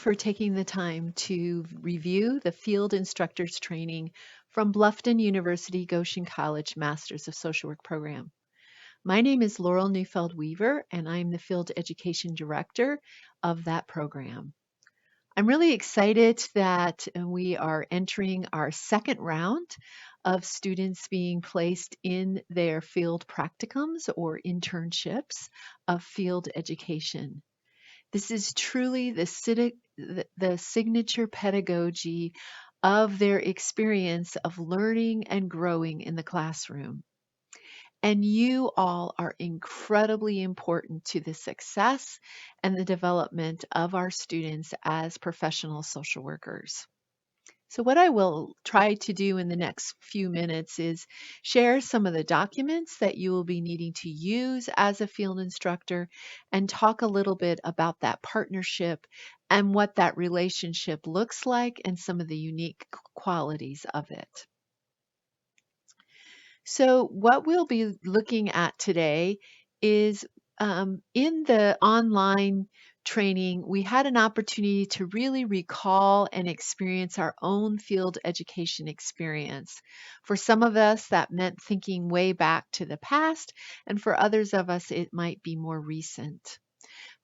for taking the time to review the Field Instructors Training from Bluffton University Goshen College Masters of Social Work program. My name is Laurel Neufeld Weaver, and I'm the Field Education Director of that program. I'm really excited that we are entering our second round of students being placed in their field practicums or internships of field education. This is truly the signature pedagogy of their experience of learning and growing in the classroom. And you all are incredibly important to the success and the development of our students as professional social workers. So what I will try to do in the next few minutes is share some of the documents that you will be needing to use as a field instructor and talk a little bit about that partnership and what that relationship looks like and some of the unique qualities of it. So what we'll be looking at today is in the online training, we had an opportunity to really recall and experience our own field education experience. For some of us, that meant thinking way back to the past, and for others of us, it might be more recent.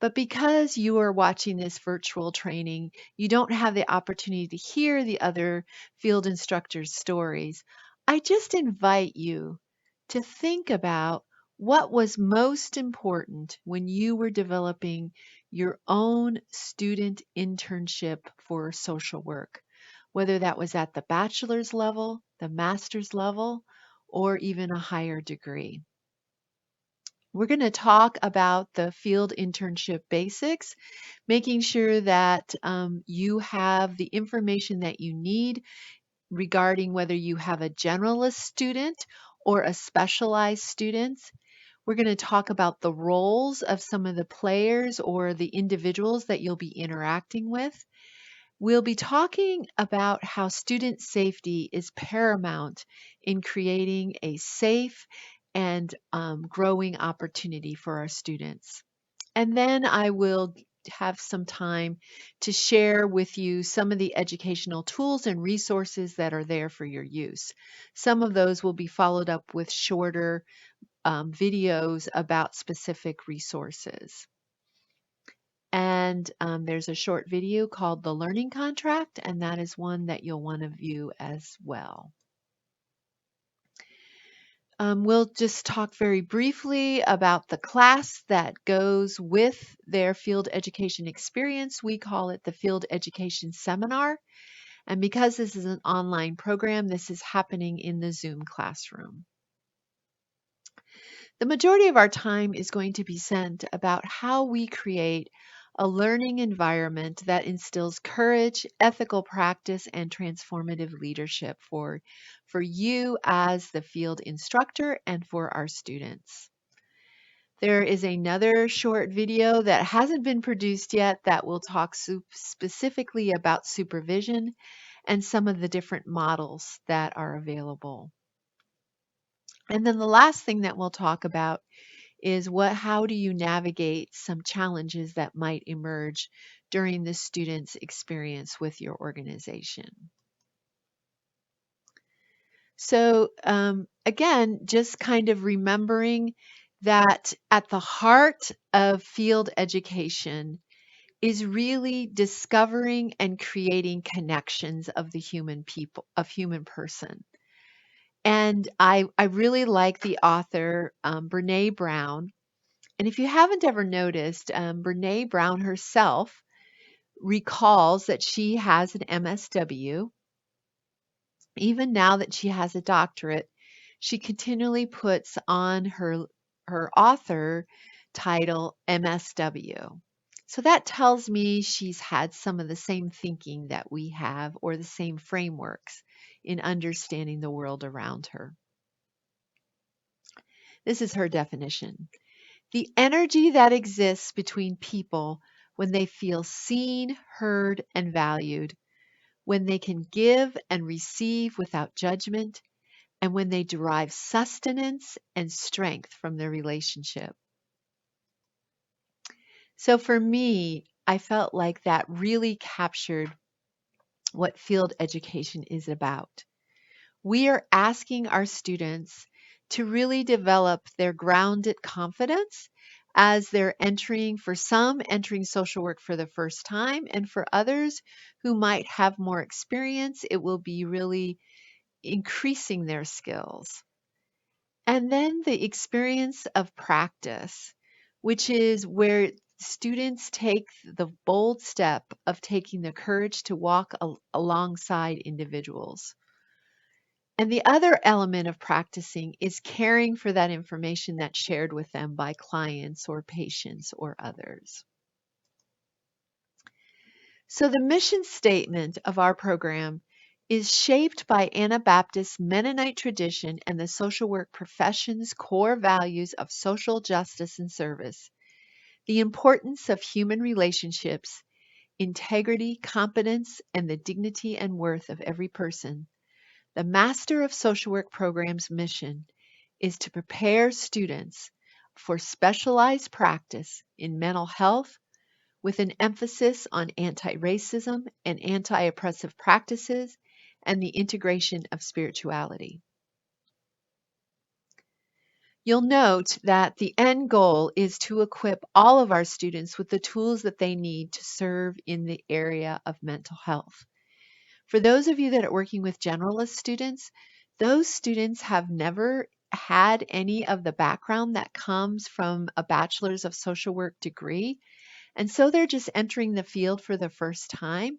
But because you are watching this virtual training, you don't have the opportunity to hear the other field instructors' stories. I just invite you to think about what was most important when you were developing your own student internship for social work, whether that was at the bachelor's level, the master's level, or even a higher degree. We're going to talk about the field internship basics, making sure that you have the information that you need regarding whether you have a generalist student or a specialized student. We're going to talk about the roles of some of the players or the individuals that you'll be interacting with. We'll be talking about how student safety is paramount in creating a safe and growing opportunity for our students. And then I will have some time to share with you some of the educational tools and resources that are there for your use. Some of those will be followed up with shorter videos about specific resources. And there's a short video called The Learning Contract, and that is one that you'll want to view as well. We'll just talk very briefly about the class that goes with their field education experience. We call it the Field Education Seminar. And because this is an online program, this is happening in the Zoom classroom. The majority of our time is going to be spent about how we create a learning environment that instills courage, ethical practice, and transformative leadership for you as the field instructor and for our students. There is another short video that hasn't been produced yet that will talk specifically about supervision and some of the different models that are available. And then the last thing that we'll talk about is how do you navigate some challenges that might emerge during the student's experience with your organization. So again, just kind of remembering that at the heart of field education is really discovering and creating connections of the human person. And I really like the author, Brene Brown. And if you haven't ever noticed, Brene Brown herself recalls that she has an MSW. Even now that she has a doctorate, she continually puts on her author title MSW. So that tells me she's had some of the same thinking that we have, or the same frameworks in understanding the world around her. This is her definition. The energy that exists between people when they feel seen, heard, and valued, when they can give and receive without judgment, and when they derive sustenance and strength from their relationship. So for me, I felt like that really captured what field education is about. We are asking our students to really develop their grounded confidence as they're entering, for some, entering social work for the first time, and for others who might have more experience, it will be really increasing their skills. And then the experience of practice, which is where students take the bold step of taking the courage to walk alongside individuals. And the other element of practicing is caring for that information that's shared with them by clients or patients or others. So the mission statement of our program is shaped by Anabaptist Mennonite tradition and the social work profession's core values of social justice and service, the importance of human relationships, integrity, competence, and the dignity and worth of every person. The Master of Social Work program's mission is to prepare students for specialized practice in mental health with an emphasis on anti-racism and anti-oppressive practices and the integration of spirituality. You'll note that the end goal is to equip all of our students with the tools that they need to serve in the area of mental health. For those of you that are working with generalist students, those students have never had any of the background that comes from a bachelor's of social work degree. And so they're just entering the field for the first time.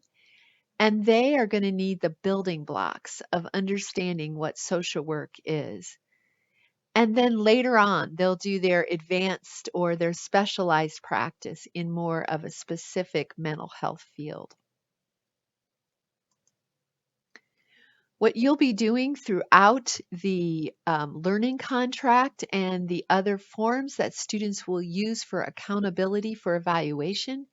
And they are going to need the building blocks of understanding what social work is. And then later on, they'll do their advanced or their specialized practice in more of a specific mental health field. What you'll be doing throughout the learning contract and the other forms that students will use for accountability for evaluation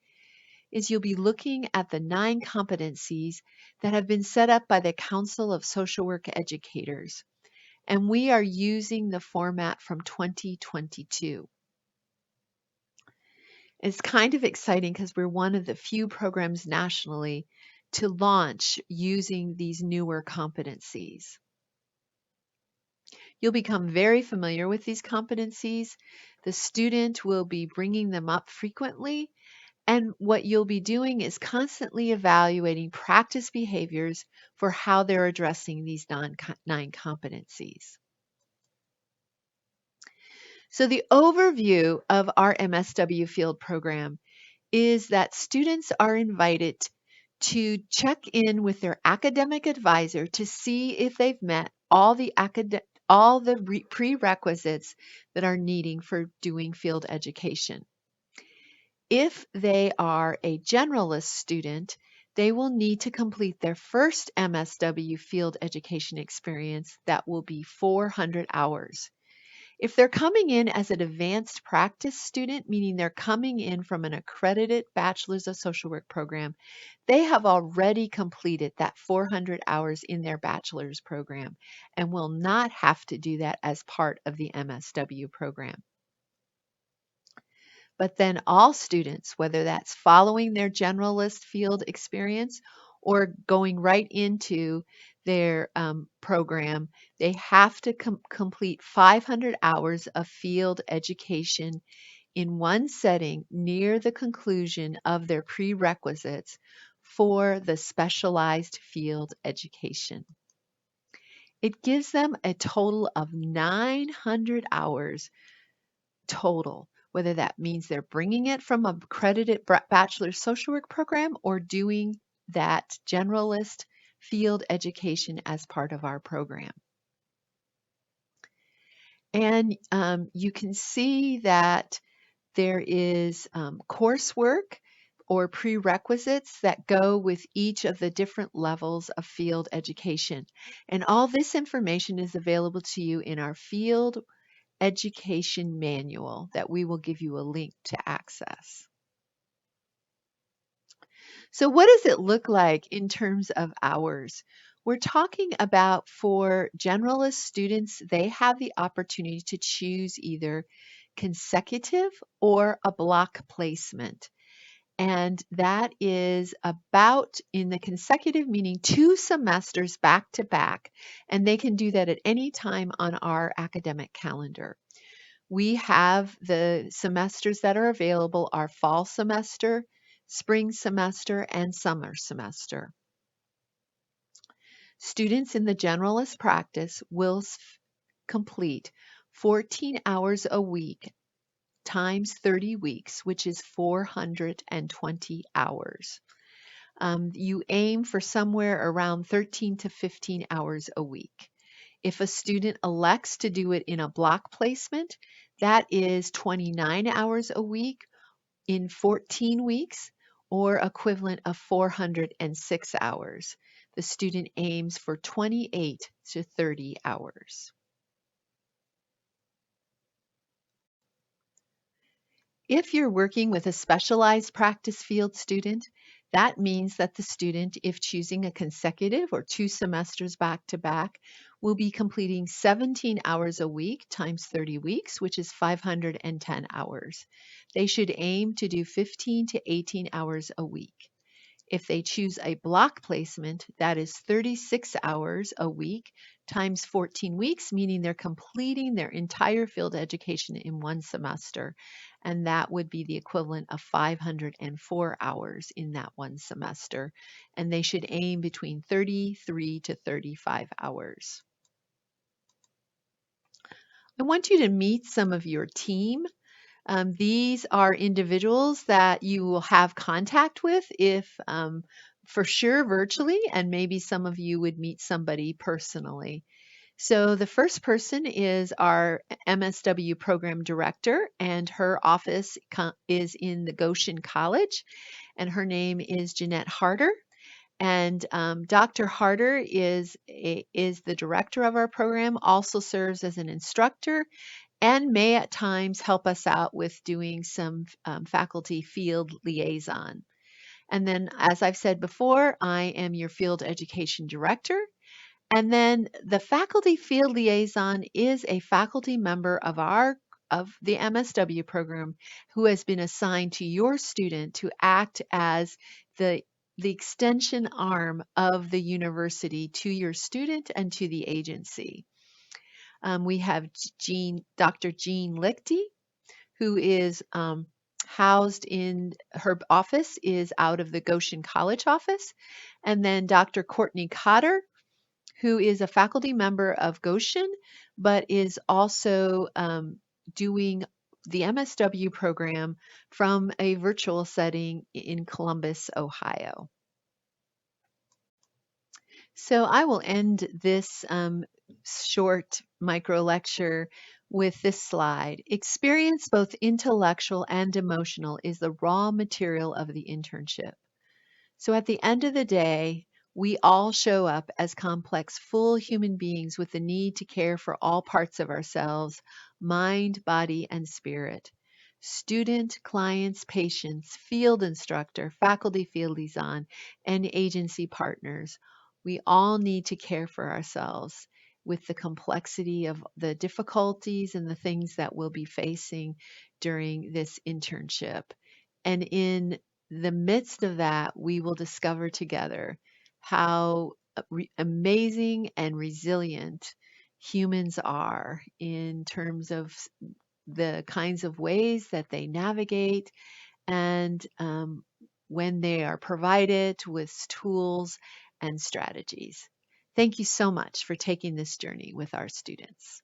is you'll be looking at the 9 competencies that have been set up by the Council of Social Work Educators. And we are using the format from 2022. It's kind of exciting because we're one of the few programs nationally to launch using these newer competencies. You'll become very familiar with these competencies. The student will be bringing them up frequently, and what you'll be doing is constantly evaluating practice behaviors for how they're addressing these 9 competencies. So the overview of our MSW field program is that students are invited to check in with their academic advisor to see if they've met all the prerequisites that are needing for doing field education. If they are a generalist student, they will need to complete their first MSW field education experience that will be 400 hours. If they're coming in as an advanced practice student, meaning they're coming in from an accredited Bachelor's of Social Work program, they have already completed that 400 hours in their bachelor's program and will not have to do that as part of the MSW program. But then all students, whether that's following their generalist field experience or going right into their program, they have to complete 500 hours of field education in one setting near the conclusion of their prerequisites for the specialized field education. It gives them a total of 900 hours total, whether that means they're bringing it from a accredited bachelor's social work program or doing that generalist field education as part of our program. And you can see that there is coursework or prerequisites that go with each of the different levels of field education. And all this information is available to you in our field education manual that we will give you a link to access. So what does it look like in terms of hours? We're talking about for generalist students, they have the opportunity to choose either consecutive or a block placement. And that is about, in the consecutive, meaning 2 semesters back to back, and they can do that at any time on our academic calendar. We have the semesters that are available are fall semester, spring semester, and summer semester. Students in the generalist practice will complete 14 hours a week times 30 weeks, which is 420 hours. You aim for somewhere around 13 to 15 hours a week. If a student elects to do it in a block placement, that is 29 hours a week in 14 weeks, or equivalent of 406 hours. The student aims for 28 to 30 hours. If you're working with a specialized practice field student, that means that the student, if choosing a consecutive or 2 semesters back to back, will be completing 17 hours a week times 30 weeks, which is 510 hours. They should aim to do 15 to 18 hours a week. If they choose a block placement, that is 36 hours a week times 14 weeks, meaning they're completing their entire field education in one semester. And that would be the equivalent of 504 hours in that one semester. And they should aim between 33 to 35 hours. I want you to meet some of your team. These are individuals that you will have contact with, if for sure virtually, and maybe some of you would meet somebody personally. So the first person is our MSW program director, and her office is in the Goshen College, and her name is Jeanette Harder. And Dr. Harder is the director of our program, also serves as an instructor, and may at times help us out with doing some faculty field liaison. And then, as I've said before, I am your field education director. And then the faculty field liaison is a faculty member of the MSW program who has been assigned to your student to act as the extension arm of the university to your student and to the agency. We have Dr. Jean Lichty, who is housed in her office is out of the Goshen College office. And then Dr. Courtney Cotter, who is a faculty member of Goshen, but is also doing the MSW program from a virtual setting in Columbus, Ohio. So I will end this short micro lecture with this slide. Experience, both intellectual and emotional, is the raw material of the internship. So at the end of the day, we all show up as complex, full human beings with the need to care for all parts of ourselves, mind, body, and spirit. Student, clients, patients, field instructor, faculty field liaison, and agency partners. We all need to care for ourselves with the complexity of the difficulties and the things that we'll be facing during this internship. And in the midst of that, we will discover together how amazing and resilient humans are in terms of the kinds of ways that they navigate, and when they are provided with tools and strategies. Thank you so much for taking this journey with our students.